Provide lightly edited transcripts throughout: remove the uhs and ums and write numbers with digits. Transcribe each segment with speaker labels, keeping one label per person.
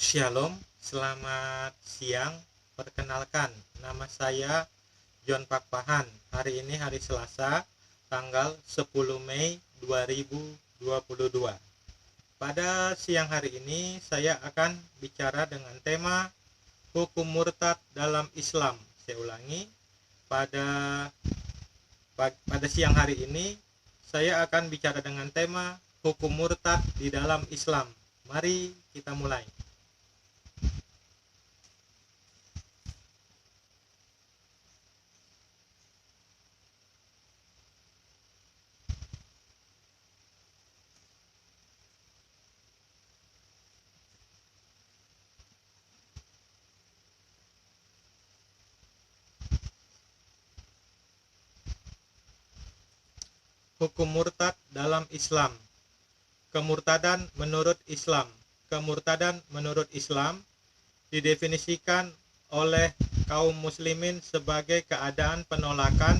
Speaker 1: Shalom, selamat siang. Perkenalkan, nama saya John Pakpahan. Hari ini hari Selasa, tanggal 10 Mei 2022. Pada siang hari ini saya akan bicara dengan tema hukum murtad dalam Islam. Saya ulangi, pada siang hari ini saya akan bicara dengan tema hukum murtad di dalam Islam. Mari kita mulai. Hukum murtad dalam Islam. Kemurtadan menurut Islam. Kemurtadan menurut Islam didefinisikan oleh kaum muslimin sebagai keadaan penolakan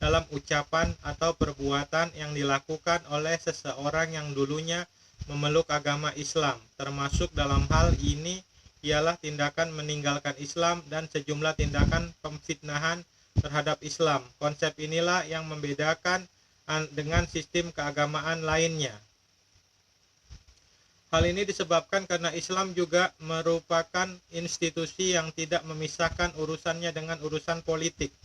Speaker 1: dalam ucapan atau perbuatan yang dilakukan oleh seseorang yang dulunya memeluk agama Islam. Termasuk dalam hal ini ialah tindakan meninggalkan Islam dan sejumlah tindakan pemfitnahan terhadap Islam. Konsep inilah yang membedakan dengan sistem keagamaan lainnya. Hal ini disebabkan karena Islam juga merupakan institusi yang tidak memisahkan urusannya dengan urusan politik.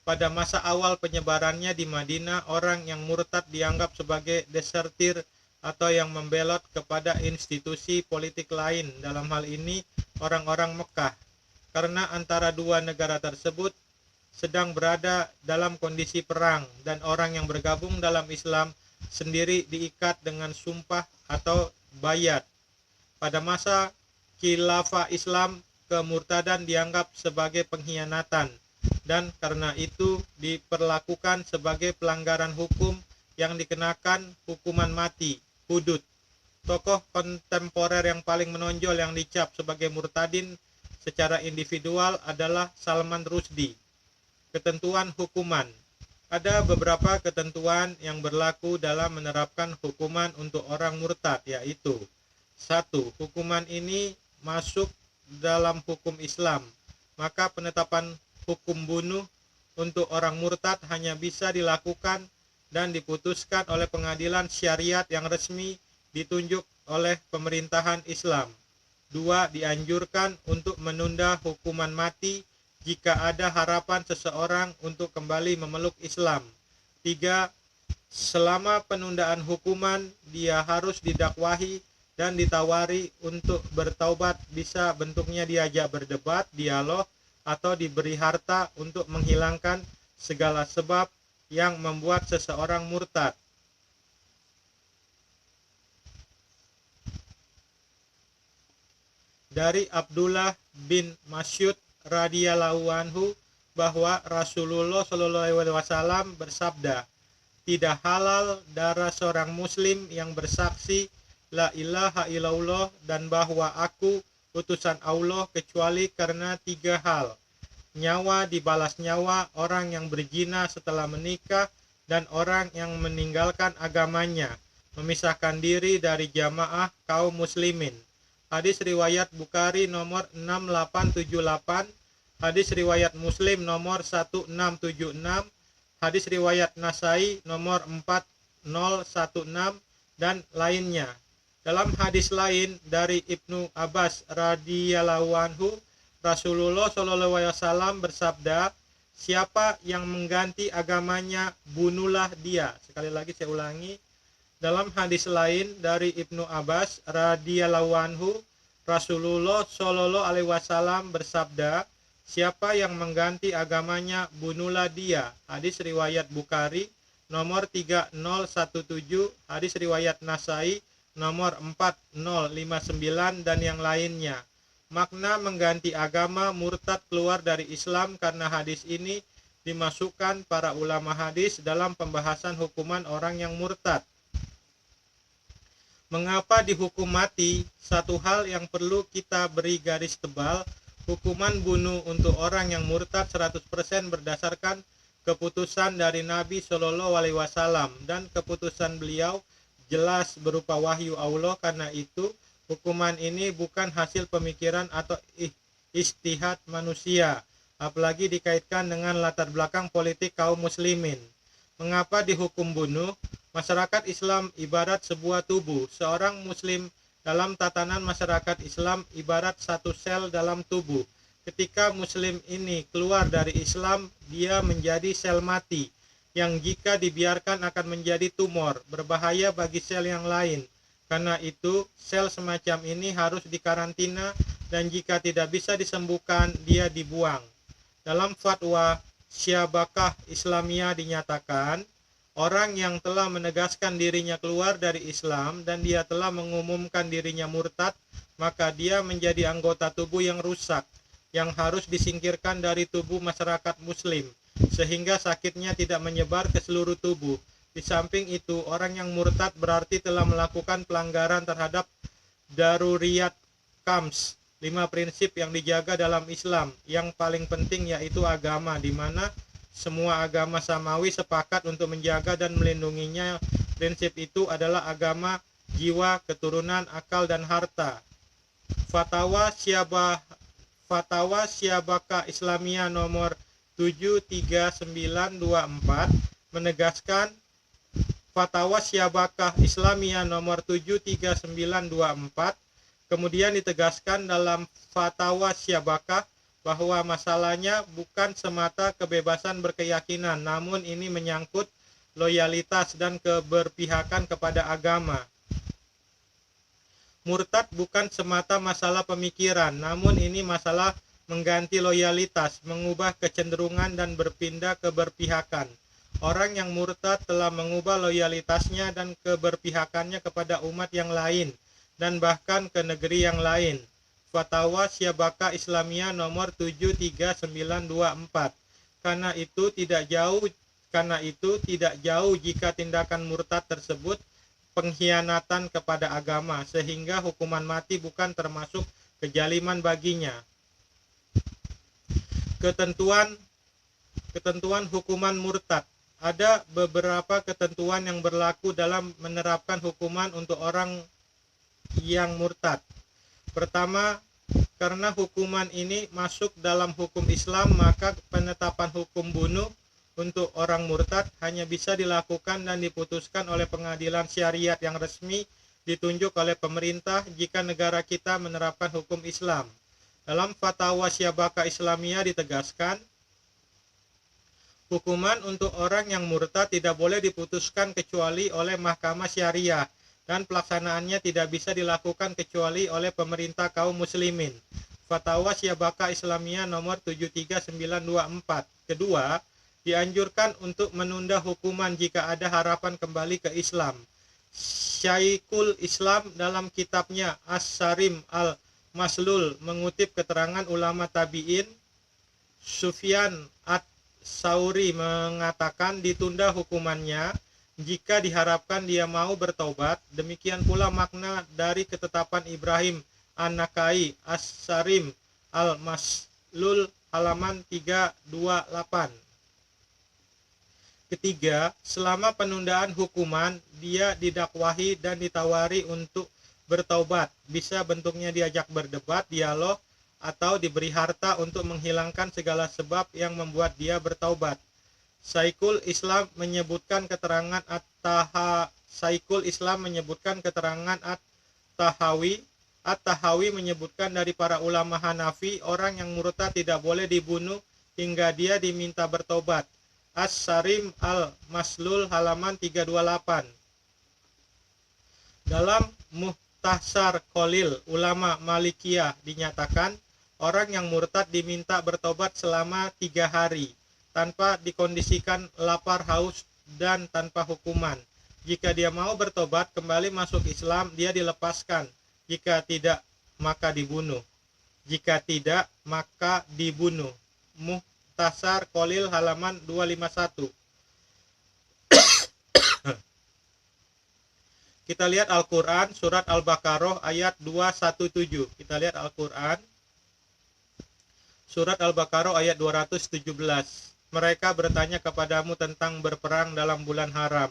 Speaker 1: Pada masa awal penyebarannya di Madinah, orang yang murtad dianggap sebagai desertir atau yang membelot kepada institusi politik lain. Dalam hal ini, orang-orang Mekah. Karena antara dua negara tersebut sedang berada dalam kondisi perang dan orang yang bergabung dalam Islam sendiri diikat dengan sumpah atau bayat. Pada masa khilafah Islam, kemurtadan dianggap sebagai pengkhianatan dan karena itu diperlakukan sebagai pelanggaran hukum yang dikenakan hukuman mati, hudud. Tokoh kontemporer yang paling menonjol yang dicap sebagai murtadin secara individual adalah Salman Rushdie. Ketentuan hukuman. Ada beberapa ketentuan yang berlaku dalam menerapkan hukuman untuk orang murtad, yaitu 1. Hukuman ini masuk dalam hukum Islam, maka penetapan hukum bunuh untuk orang murtad hanya bisa dilakukan dan diputuskan oleh pengadilan syariat yang resmi ditunjuk oleh pemerintahan Islam. 2. Dianjurkan untuk menunda hukuman mati jika ada harapan seseorang untuk kembali memeluk Islam. 3. Selama penundaan hukuman, dia harus didakwahi dan ditawari untuk bertaubat, bisa bentuknya diajak berdebat, dialog, atau diberi harta untuk menghilangkan segala sebab yang membuat seseorang murtad. Dari Abdullah bin Mas'ud radhiyallahu anhu bahwa Rasulullah Shallallahu alaihi wasallam bersabda, tidak halal darah seorang muslim yang bersaksi la ilaha illallah dan bahwa aku utusan Allah kecuali karena 3 hal. Nyawa dibalas nyawa orang yang berzina setelah menikah dan orang yang meninggalkan agamanya, memisahkan diri dari jamaah kaum muslimin. Hadis riwayat Bukhari nomor 6878, hadis riwayat Muslim nomor 1676, hadis riwayat Nasai nomor 4016 dan lainnya. Dalam hadis lain dari Ibnu Abbas radhiyallahu anhu, Rasulullah Shallallahu alaihi wasallam bersabda, siapa yang mengganti agamanya, bunuhlah dia. Sekali lagi saya ulangi. Dalam hadis lain dari Ibnu Abbas radhiyallahu anhu, Rasulullah Shallallahu alaihi wasallam bersabda, siapa yang mengganti agamanya, bunuhlah dia. Hadis riwayat Bukhari nomor 3017, hadis riwayat Nasai nomor 4059 dan yang lainnya. Makna mengganti agama, murtad keluar dari Islam, karena hadis ini dimasukkan para ulama hadis dalam pembahasan hukuman orang yang murtad. Mengapa dihukum mati? Satu hal yang perlu kita beri garis tebal, hukuman bunuh untuk orang yang murtad 100% berdasarkan keputusan dari Nabi Shallallahu alaihi wasallam dan keputusan beliau jelas berupa wahyu Allah. Karena itu Hukuman ini bukan hasil pemikiran atau ijtihad manusia, apalagi dikaitkan dengan latar belakang politik kaum muslimin. Mengapa dihukum bunuh? Masyarakat Islam ibarat sebuah tubuh. Seorang muslim dalam tatanan masyarakat Islam ibarat satu sel dalam tubuh. Ketika muslim ini keluar dari Islam, dia menjadi sel mati, yang jika dibiarkan akan menjadi tumor, berbahaya bagi sel yang lain. Karena itu, sel semacam ini harus dikarantina dan jika tidak bisa disembuhkan, dia dibuang. Dalam fatwa Syabakah Islamiyah dinyatakan, orang yang telah menegaskan dirinya keluar dari Islam dan dia telah mengumumkan dirinya murtad, maka dia menjadi anggota tubuh yang rusak, yang harus disingkirkan dari tubuh masyarakat muslim, sehingga sakitnya tidak menyebar ke seluruh tubuh. Di samping itu, orang yang murtad berarti telah melakukan pelanggaran terhadap Daruriyat Khams, 5 prinsip yang dijaga dalam Islam. Yang paling penting yaitu agama, di mana semua agama samawi sepakat untuk menjaga dan melindunginya. Prinsip itu adalah agama, jiwa, keturunan, akal, dan harta. Fatwa Syabakah Islamiyah nomor 73924 menegaskan, Fatwa Syabakah Islamiyah nomor 73924 kemudian ditegaskan dalam Fatwa Syabakah bahwa masalahnya bukan semata kebebasan berkeyakinan, namun ini menyangkut loyalitas dan keberpihakan kepada agama. Murtad bukan semata masalah pemikiran, namun ini masalah mengganti loyalitas, mengubah kecenderungan dan berpindah keberpihakan. Orang yang murtad telah mengubah loyalitasnya dan keberpihakannya kepada umat yang lain dan bahkan ke negeri yang lain. Fatwa Syabakah Islamiyah nomor 73924. Karena itu tidak jauh jika tindakan murtad tersebut pengkhianatan kepada agama, sehingga hukuman mati bukan termasuk kejaliman baginya. Ketentuan hukuman murtad. Ada beberapa ketentuan yang berlaku dalam menerapkan hukuman untuk orang yang murtad. Pertama, karena hukuman ini masuk dalam hukum Islam, maka penetapan hukum bunuh untuk orang murtad hanya bisa dilakukan dan diputuskan oleh pengadilan syariat yang resmi ditunjuk oleh pemerintah jika negara kita menerapkan hukum Islam. Dalam Fatwa Syabakah Islamiyah ditegaskan, hukuman untuk orang yang murtad tidak boleh diputuskan kecuali oleh mahkamah syariah dan pelaksanaannya tidak bisa dilakukan kecuali oleh pemerintah kaum muslimin. Fatwa Syabakah Islamiyah nomor 73924. Kedua, dianjurkan untuk menunda hukuman jika ada harapan kembali ke Islam. Syekhul Islam dalam kitabnya As-Sarim Al-Maslul mengutip keterangan ulama tabi'in. Sufyan Ats-Tsauri mengatakan ditunda hukumannya jika diharapkan dia mau bertaubat. Demikian pula makna dari ketetapan Ibrahim An-Nakai As-Sarim Al-Maslul halaman 328. Ketiga, selama penundaan hukuman, dia didakwahi dan ditawari untuk bertaubat. Bisa bentuknya diajak berdebat, dialog, atau diberi harta untuk menghilangkan segala sebab yang membuat dia bertaubat. Syekhul Islam menyebutkan keterangan At-Tahawi. At-Tahawi menyebutkan dari para ulama Hanafi, orang yang murtad tidak boleh dibunuh hingga dia diminta bertobat. As-Sarim Al-Maslul halaman 328. Dalam Muhtasar Khalil ulama Malikiyah dinyatakan, orang yang murtad diminta bertobat selama 3 hari, tanpa dikondisikan lapar, haus, dan tanpa hukuman. Jika dia mau bertobat kembali masuk Islam, dia dilepaskan. Jika tidak, maka dibunuh. Jika tidak, maka dibunuh. Muhtasar Khalil halaman 251. Kita lihat Al-Quran surat Al-Baqarah ayat 217. Kita lihat Al-Quran surat Al-Baqarah ayat 217. Mereka bertanya kepadamu tentang berperang dalam bulan haram.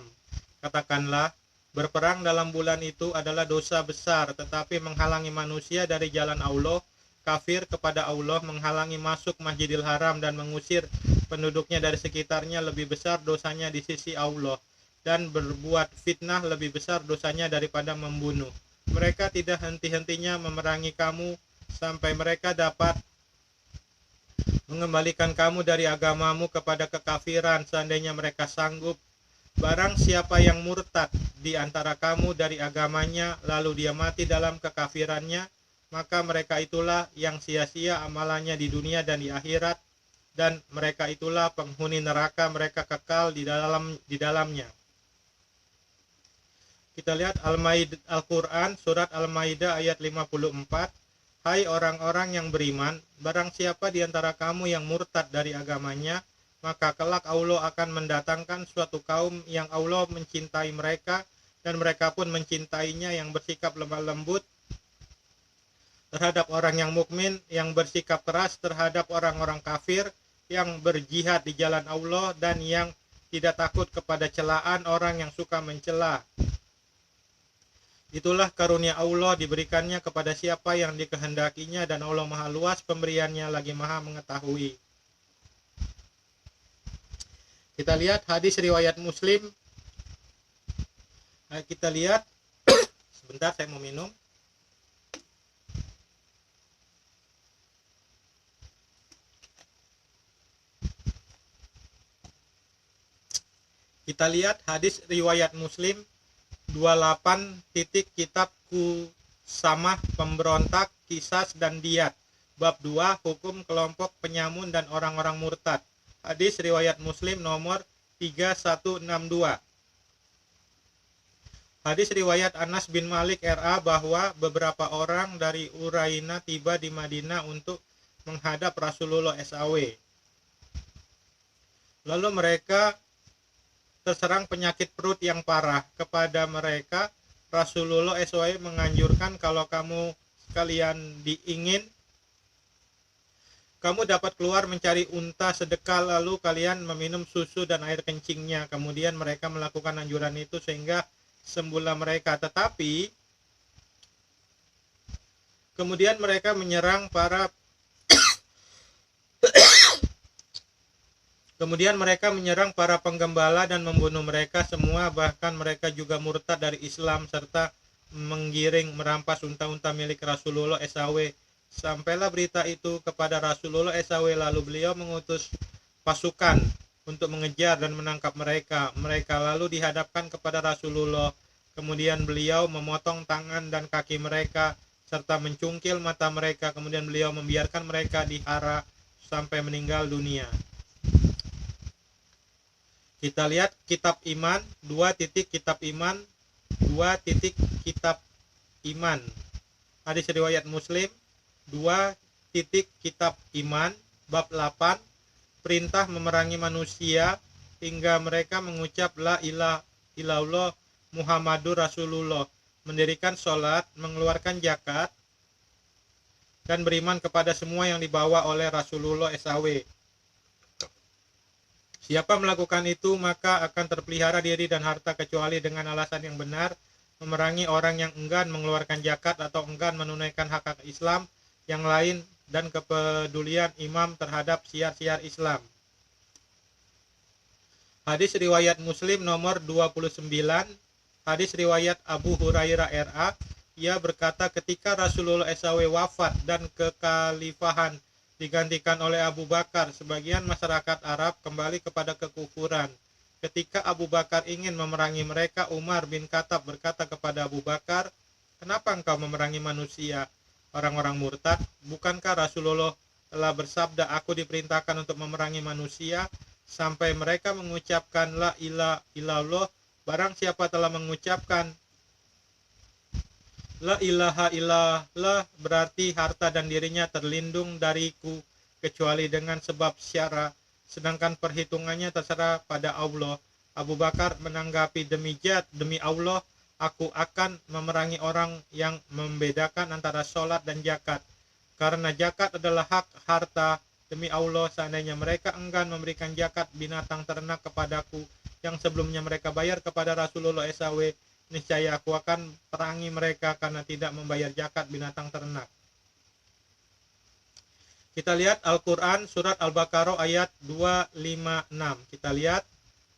Speaker 1: Katakanlah, Berperang dalam bulan itu adalah dosa besar, tetapi menghalangi manusia dari jalan Allah, kafir kepada Allah, menghalangi masuk Masjidil Haram dan mengusir penduduknya dari sekitarnya lebih besar dosanya di sisi Allah, dan berbuat fitnah lebih besar dosanya daripada membunuh. Mereka tidak henti-hentinya memerangi kamu sampai mereka dapat mengembalikan kamu dari agamamu kepada kekafiran seandainya mereka sanggup. Barang siapa yang murtad di antara kamu dari agamanya lalu dia mati dalam kekafirannya, maka mereka itulah yang sia-sia amalannya di dunia dan di akhirat, dan mereka itulah penghuni neraka, mereka kekal di dalamnya. Kita lihat Al-Quran surat Al-Maidah ayat 54. Hai orang-orang yang beriman, barang siapa di antara kamu yang murtad dari agamanya, maka kelak Allah akan mendatangkan suatu kaum yang Allah mencintai mereka, dan mereka pun mencintainya, yang bersikap lemah lembut terhadap orang yang mukmin, yang bersikap keras terhadap orang-orang kafir, yang berjihad di jalan Allah, dan yang tidak takut kepada celaan orang yang suka mencela. Itulah karunia Allah diberikannya kepada siapa yang dikehendakinya, dan Allah maha luas pemberiannya lagi maha mengetahui. Kita lihat hadis riwayat Muslim. Kita lihat sebentar, saya mau minum. Kita lihat hadis riwayat Muslim 28 kitabku samah pemberontak, kisas dan diat. Bab 2 hukum kelompok penyamun dan orang-orang murtad. Hadis riwayat Muslim nomor 3162. Hadis riwayat Anas bin Malik RA bahwa beberapa orang dari Uraina tiba di Madinah untuk menghadap Rasulullah SAW. Lalu mereka terserang penyakit perut yang parah. Kepada mereka Rasulullah SAW menganjurkan, kalau kamu sekalian diingin, kamu dapat keluar mencari unta sedekah, lalu kalian meminum susu dan air kencingnya. Kemudian mereka melakukan anjuran itu sehingga sembuhlah mereka. Tetapi kemudian mereka menyerang para penggembala dan membunuh mereka semua, bahkan mereka juga murtad dari Islam serta menggiring merampas unta-unta milik Rasulullah SAW. Sampailah berita itu kepada Rasulullah SAW, lalu beliau mengutus pasukan untuk mengejar dan menangkap mereka. Mereka lalu dihadapkan kepada Rasulullah. Kemudian beliau memotong tangan dan kaki mereka serta mencungkil mata mereka. Kemudian beliau membiarkan mereka dihara sampai meninggal dunia. Kita lihat kitab iman, 2 kitab iman, 2 kitab iman. Hadis riwayat Muslim 2 kitab iman, bab 8, perintah memerangi manusia hingga mereka mengucap la ilaha illallah Muhammadur Rasulullah, mendirikan sholat, mengeluarkan zakat, dan beriman kepada semua yang dibawa oleh Rasulullah SAW. Siapa melakukan itu maka akan terpelihara diri dan harta kecuali dengan alasan yang benar, memerangi orang yang enggan mengeluarkan zakat atau enggan menunaikan hak-hak Islam yang lain, dan kepedulian imam terhadap syiar-syiar Islam. Hadis riwayat Muslim nomor 29. Hadis riwayat Abu Hurairah RA, ia berkata, ketika Rasulullah SAW wafat dan kekhalifahan digantikan oleh Abu Bakar, sebagian masyarakat Arab kembali kepada kekufuran. Ketika Abu Bakar ingin memerangi mereka, Umar bin Khattab berkata kepada Abu Bakar, kenapa engkau memerangi manusia, orang-orang murtad? Bukankah Rasulullah telah bersabda, aku diperintahkan untuk memerangi manusia sampai mereka mengucapkan la ilaha illallah. Barang siapa telah mengucapkan la ilaha illallah, berarti harta dan dirinya terlindung dariku kecuali dengan sebab syara, sedangkan perhitungannya terserah pada Allah. Abu Bakar menanggapi, demi Allah, aku akan memerangi orang yang membedakan antara sholat dan zakat, karena zakat adalah hak harta. Demi Allah, seandainya mereka enggan memberikan zakat binatang ternak kepadaku yang sebelumnya mereka bayar kepada Rasulullah SAW, niscaya aku akan perangi mereka karena tidak membayar zakat binatang ternak. Kita lihat Al-Quran surat Al-Baqarah ayat 256. Kita lihat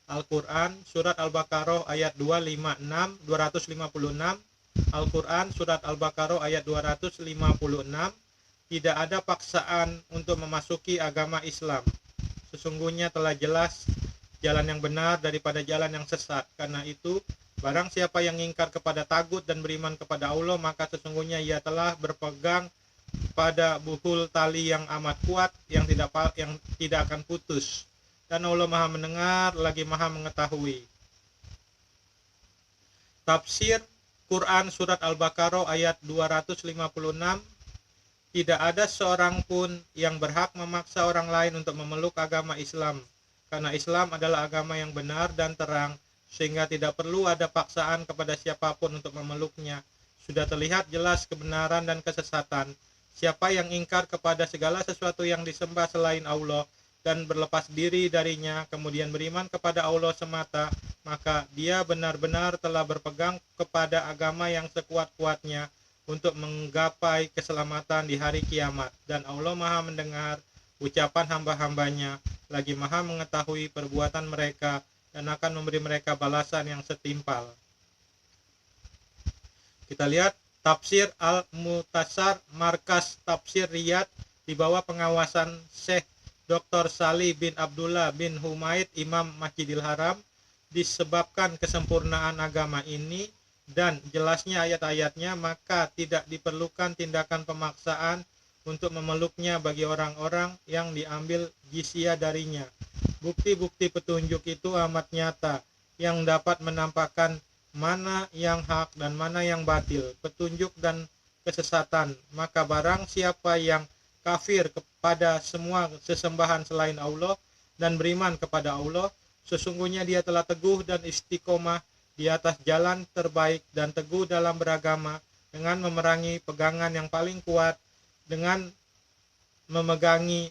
Speaker 1: Al-Quran surat Al-Baqarah ayat 256. Al-Quran surat Al-Baqarah ayat 256. Tidak ada paksaan untuk memasuki agama Islam. Sesungguhnya telah jelas jalan yang benar daripada jalan yang sesat. Karena itu, barang siapa yang ingkar kepada tagut dan beriman kepada Allah, maka sesungguhnya ia telah berpegang pada buhul tali yang amat kuat yang tidak akan putus. Dan Allah Maha mendengar lagi Maha mengetahui. Tafsir Quran surat Al-Baqarah ayat 256. Tidak ada seorang pun yang berhak memaksa orang lain untuk memeluk agama Islam, karena Islam adalah agama yang benar dan terang, sehingga tidak perlu ada paksaan kepada siapapun untuk memeluknya. Sudah terlihat jelas kebenaran dan kesesatan. Siapa yang ingkar kepada segala sesuatu yang disembah selain Allah dan berlepas diri darinya, kemudian beriman kepada Allah semata, maka dia benar-benar telah berpegang kepada agama yang sekuat-kuatnya untuk menggapai keselamatan di hari kiamat. Dan Allah Maha mendengar ucapan hamba-hambanya, lagi Maha mengetahui perbuatan mereka, dan akan memberi mereka balasan yang setimpal. Kita lihat Tafsir Al-Mutasar Markas Tafsir Riyadh di bawah pengawasan Syekh Dr. Salih bin Abdullah bin Humaid Imam Masjidil Haram. Disebabkan kesempurnaan agama ini dan jelasnya ayat-ayatnya, maka tidak diperlukan tindakan pemaksaan untuk memeluknya bagi orang-orang yang diambil jizyah darinya. Bukti-bukti petunjuk itu amat nyata yang dapat menampakkan mana yang hak dan mana yang batil, petunjuk dan kesesatan. Maka barang siapa yang kafir kepada semua sesembahan selain Allah dan beriman kepada Allah, sesungguhnya dia telah teguh dan istiqomah di atas jalan terbaik dan teguh dalam beragama dengan memerangi pegangan yang paling kuat, dengan memegangi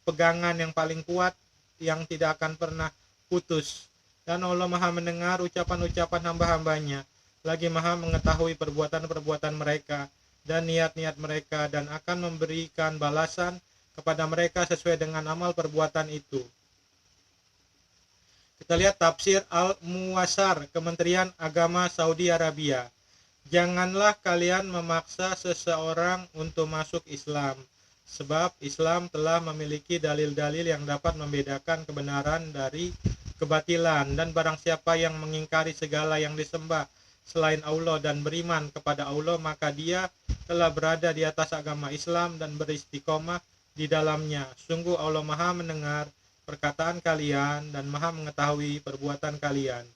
Speaker 1: pegangan yang paling kuat yang tidak akan pernah putus. Dan Allah Maha mendengar ucapan-ucapan hamba-hambanya, lagi Maha mengetahui perbuatan-perbuatan mereka dan niat-niat mereka, dan akan memberikan balasan kepada mereka sesuai dengan amal perbuatan itu. Kita lihat Tafsir Al-Muwassar Kementerian Agama Saudi Arabia. Janganlah kalian memaksa seseorang untuk masuk Islam, sebab Islam telah memiliki dalil-dalil yang dapat membedakan kebenaran dari kebatilan, dan barang siapa yang mengingkari segala yang disembah selain Allah dan beriman kepada Allah, maka dia telah berada di atas agama Islam dan beristiqomah di dalamnya. Sungguh Allah Maha mendengar perkataan kalian dan Maha mengetahui perbuatan kalian.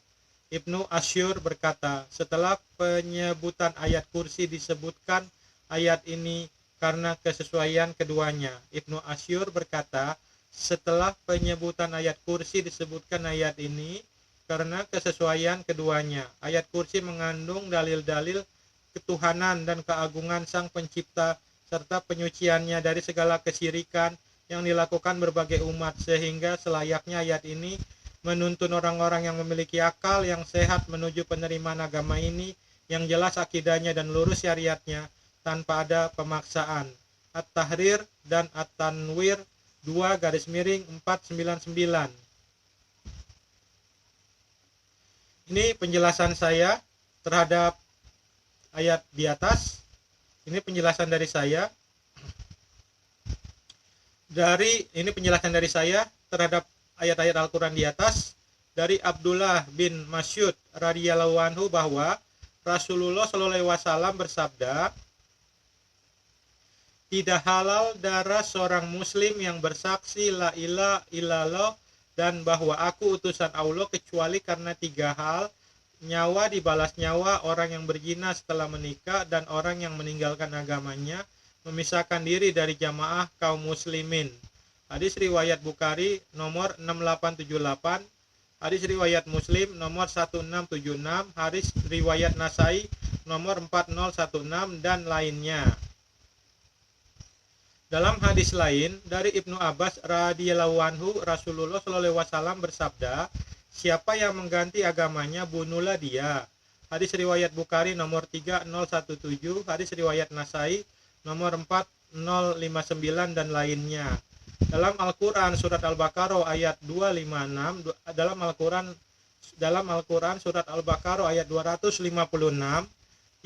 Speaker 1: Ibnu Asyur berkata, setelah penyebutan ayat kursi disebutkan ayat ini karena kesesuaian keduanya. Ibnu Asyur berkata, setelah penyebutan ayat kursi disebutkan ayat ini karena kesesuaian keduanya. Ayat kursi mengandung dalil-dalil ketuhanan dan keagungan Sang Pencipta serta penyuciannya dari segala kesyirikan yang dilakukan berbagai umat, sehingga selayaknya ayat ini menuntun orang-orang yang memiliki akal yang sehat menuju penerimaan agama ini yang jelas akidahnya dan lurus syariatnya tanpa ada pemaksaan. At-Tahrir dan At-Tanwir 2-499. Ini penjelasan saya terhadap ayat di atas. Ini penjelasan dari saya. Ini penjelasan dari saya terhadap ayat-ayat Al-Quran di atas. Dari Abdullah bin Mas'ud radhiyallahu anhu bahwa Rasulullah SAW bersabda, tidak halal darah seorang muslim yang bersaksi la ilaha illallah dan bahwa aku utusan Allah kecuali karena 3 hal: nyawa dibalas nyawa orang yang berzina setelah menikah, dan orang yang meninggalkan agamanya memisahkan diri dari jamaah kaum muslimin. Hadis riwayat Bukhari nomor 6878, hadis riwayat Muslim nomor 1676, hadis riwayat Nasai nomor 4016 dan lainnya. Dalam hadis lain dari Ibnu Abbas radhiyallahu anhu, Rasulullah SAW bersabda, Siapa yang mengganti agamanya, bunuhlah dia. Hadis riwayat Bukhari nomor 3017, hadis riwayat Nasai nomor 4059 dan lainnya. Dalam Al-Qur'an surat Al-Baqarah ayat 256, dalam Al-Qur'an surat Al-Baqarah ayat 256,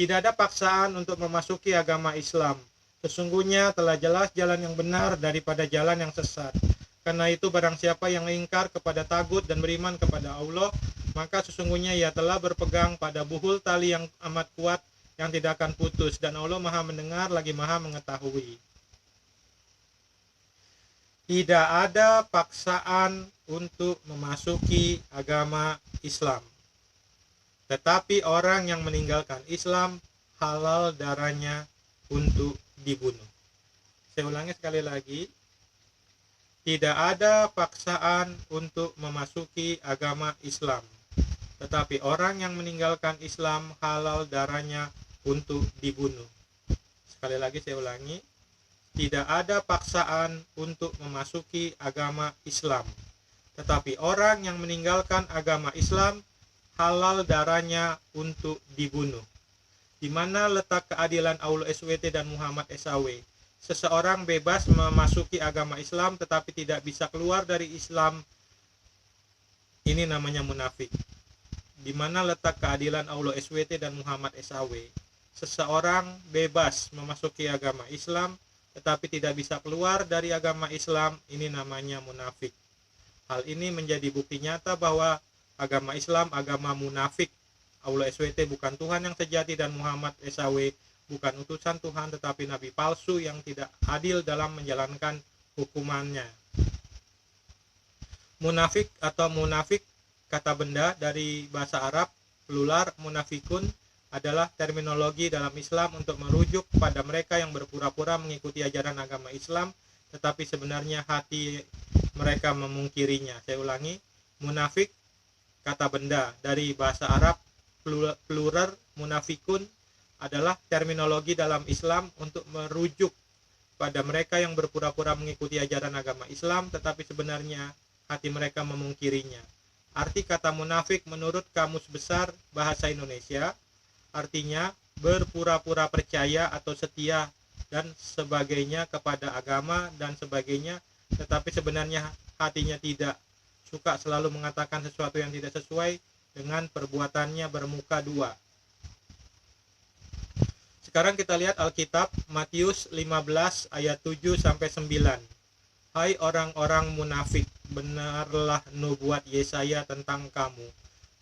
Speaker 1: tidak ada paksaan untuk memasuki agama Islam. Sesungguhnya telah jelas jalan yang benar daripada jalan yang sesat. Karena itu barang siapa yang ingkar kepada tagut dan beriman kepada Allah, maka sesungguhnya ia telah berpegang pada buhul tali yang amat kuat yang tidak akan putus, dan Allah Maha mendengar lagi Maha mengetahui. Tidak ada paksaan untuk memasuki agama Islam. Tetapi orang yang meninggalkan Islam, halal darahnya untuk dibunuh. Saya ulangi sekali lagi. Tidak ada paksaan untuk memasuki agama Islam. Tetapi orang yang meninggalkan Islam, halal darahnya untuk dibunuh. Sekali lagi saya ulangi. Tidak ada paksaan untuk memasuki agama Islam. Tetapi orang yang meninggalkan agama Islam, halal darahnya untuk dibunuh. Di mana letak keadilan Allah SWT dan Muhammad SAW? Seseorang bebas memasuki agama Islam tetapi tidak bisa keluar dari Islam. Ini namanya munafik. Di mana letak keadilan Allah SWT dan Muhammad SAW? Seseorang bebas memasuki agama Islam tetapi tidak bisa keluar dari agama Islam. Ini namanya munafik. Hal ini menjadi bukti nyata bahwa agama Islam agama munafik. Allah SWT bukan Tuhan yang sejati dan Muhammad SAW bukan utusan Tuhan tetapi nabi palsu yang tidak adil dalam menjalankan hukumannya. Munafik atau munafik, kata benda dari bahasa Arab, plural munafikun, adalah terminologi dalam Islam untuk merujuk pada mereka yang berpura-pura mengikuti ajaran agama Islam tetapi sebenarnya hati mereka memungkirinya. Saya ulangi, munafik, kata benda dari bahasa Arab, plural munafikun, adalah terminologi dalam Islam untuk merujuk pada mereka yang berpura-pura mengikuti ajaran agama Islam tetapi sebenarnya hati mereka memungkirinya. Arti kata munafik menurut Kamus Besar Bahasa Indonesia artinya berpura-pura percaya atau setia dan sebagainya kepada agama dan sebagainya tetapi sebenarnya hatinya tidak, suka selalu mengatakan sesuatu yang tidak sesuai dengan perbuatannya, bermuka dua. Sekarang kita lihat Alkitab Matius 15 ayat 7 sampai 9. Hai orang-orang munafik, benarlah nubuat Yesaya tentang kamu.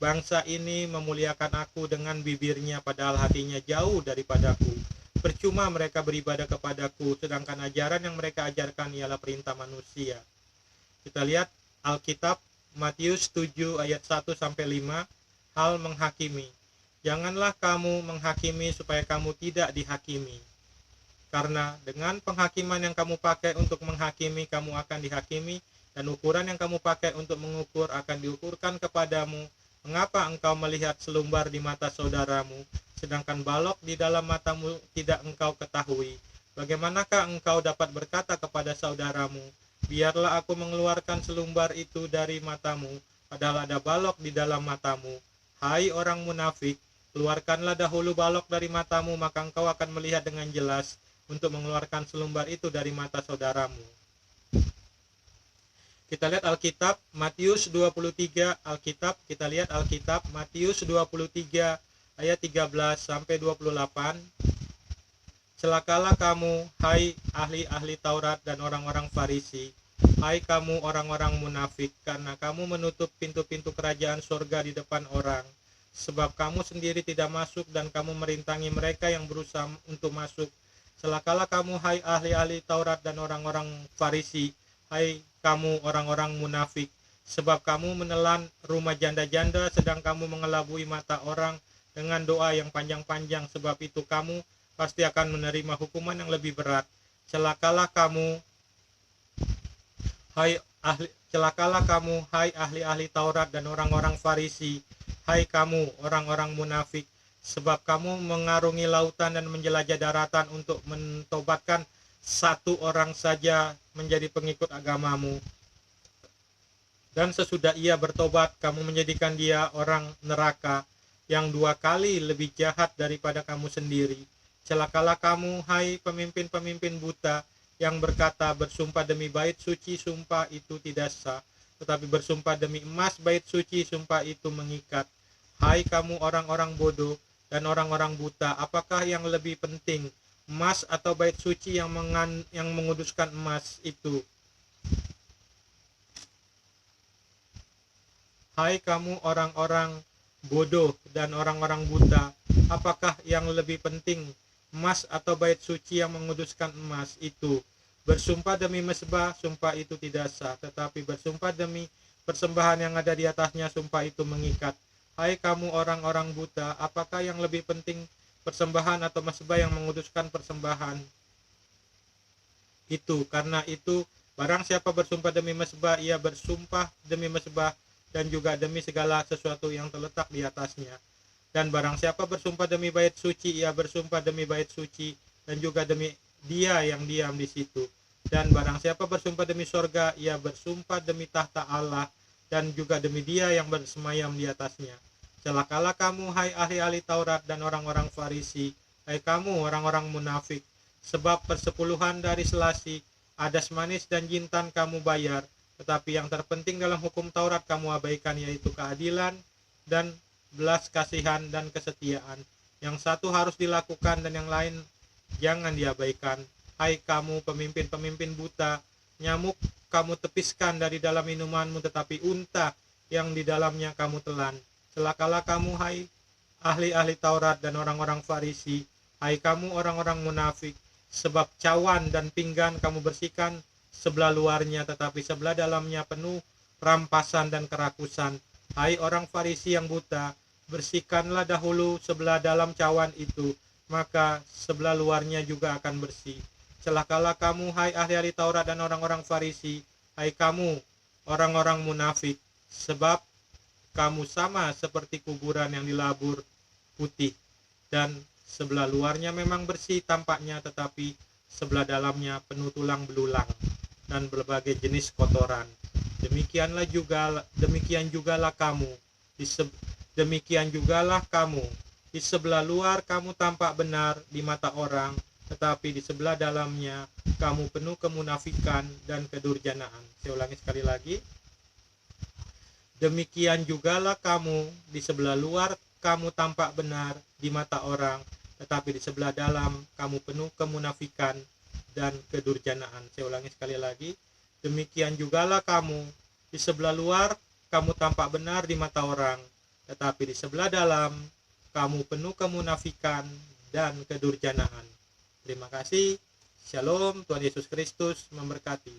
Speaker 1: Bangsa ini memuliakan aku dengan bibirnya padahal hatinya jauh daripadaku. Percuma mereka beribadah kepadaku sedangkan ajaran yang mereka ajarkan ialah perintah manusia. Kita lihat Alkitab Matius 7 ayat 1 sampai 5. Hal menghakimi. Janganlah kamu menghakimi supaya kamu tidak dihakimi. Karena dengan penghakiman yang kamu pakai untuk menghakimi, kamu akan dihakimi, dan ukuran yang kamu pakai untuk mengukur akan diukurkan kepadamu. Mengapa engkau melihat selumbar di mata saudaramu, sedangkan balok di dalam matamu tidak engkau ketahui? Bagaimanakah engkau dapat berkata kepada saudaramu, biarlah aku mengeluarkan selumbar itu dari matamu, padahal ada balok di dalam matamu? Hai orang munafik, keluarkanlah dahulu balok dari matamu, maka engkau akan melihat dengan jelas untuk mengeluarkan selumbar itu dari mata saudaramu. Kita lihat Alkitab Matius 23, kita lihat Alkitab Matius 23 ayat 13 sampai 28. Celakalah kamu, hai ahli-ahli Taurat dan orang-orang Farisi, hai kamu orang-orang munafik, karena kamu menutup pintu-pintu kerajaan surga di depan orang. Sebab kamu sendiri tidak masuk dan kamu merintangi mereka yang berusaha untuk masuk. Celakalah kamu, hai ahli-ahli Taurat dan orang-orang Farisi, hai kamu orang-orang munafik, sebab kamu menelan rumah janda-janda sedang kamu mengelabui mata orang dengan doa yang panjang-panjang. Sebab itu kamu pasti akan menerima hukuman yang lebih berat. Celakalah kamu, hai ahli-ahli Taurat dan orang-orang Farisi, hai kamu orang-orang munafik, sebab kamu mengarungi lautan dan menjelajah daratan untuk mentobatkan satu orang saja menjadi pengikut agamamu. Dan sesudah ia bertobat, kamu menjadikan dia orang neraka yang 2 kali lebih jahat daripada kamu sendiri. Celakalah kamu, hai pemimpin-pemimpin buta, yang berkata bersumpah demi bait suci, sumpah itu tidak sah. Tetapi bersumpah demi emas bait suci, sumpah itu mengikat. Hai kamu orang-orang bodoh dan orang-orang buta, apakah yang lebih penting, emas atau bait suci yang menguduskan emas itu? Hai kamu orang-orang bodoh dan orang-orang buta, apakah yang lebih penting, emas atau bait suci yang menguduskan emas itu? Bersumpah demi mezbah, sumpah itu tidak sah, tetapi bersumpah demi persembahan yang ada di atasnya, sumpah itu mengikat. Hai kamu orang-orang buta, apakah yang lebih penting, persembahan atau mezbah yang menguduskan persembahan itu? Karena itu, barang siapa bersumpah demi mezbah, ia bersumpah demi mezbah dan juga demi segala sesuatu yang terletak di atasnya. Dan barang siapa bersumpah demi bait suci, ia bersumpah demi bait suci dan juga demi dia yang diam di situ. Dan barang siapa bersumpah demi sorga, ia bersumpah demi tahta Allah dan juga demi dia yang bersemayam di atasnya. Celakalah kamu, hai ahli-ahli Taurat dan orang-orang Farisi, hai kamu orang-orang munafik, sebab persepuluhan dari selasi, adas manis dan jintan kamu bayar, tetapi yang terpenting dalam hukum Taurat kamu abaikan, yaitu keadilan dan belas kasihan dan kesetiaan. Yang satu harus dilakukan dan yang lain jangan diabaikan. Hai kamu pemimpin-pemimpin buta, nyamuk kamu tepiskan dari dalam minumanmu, tetapi unta yang di dalamnya kamu telan. Celakalah kamu, hai ahli-ahli Taurat dan orang-orang Farisi, hai kamu orang-orang munafik, sebab cawan dan pinggan kamu bersihkan sebelah luarnya, tetapi sebelah dalamnya penuh rampasan dan kerakusan. Hai orang Farisi yang buta, bersihkanlah dahulu sebelah dalam cawan itu, maka sebelah luarnya juga akan bersih. Celakalah kamu, hai ahli-ahli Taurat dan orang-orang Farisi, hai kamu orang-orang munafik, sebab kamu sama seperti kuburan yang dilabur putih, dan sebelah luarnya memang bersih tampaknya, tetapi sebelah dalamnya penuh tulang belulang dan berbagai jenis kotoran. Demikian jugalah kamu. Demikian jugalah kamu. Di sebelah luar kamu tampak benar di mata orang, tetapi di sebelah dalamnya kamu penuh kemunafikan dan kedurjanaan. Saya ulangi sekali lagi. Demikian jugalah kamu. Di sebelah luar kamu tampak benar di mata orang, tetapi di sebelah dalam kamu penuh kemunafikan dan kedurjanaan. Saya ulangi sekali lagi. Demikian jugalah kamu. Di sebelah luar kamu tampak benar di mata orang, tetapi di sebelah dalam kamu penuh kemunafikan dan kedurjanaan. Terima kasih. Shalom. Tuhan Yesus Kristus memberkati.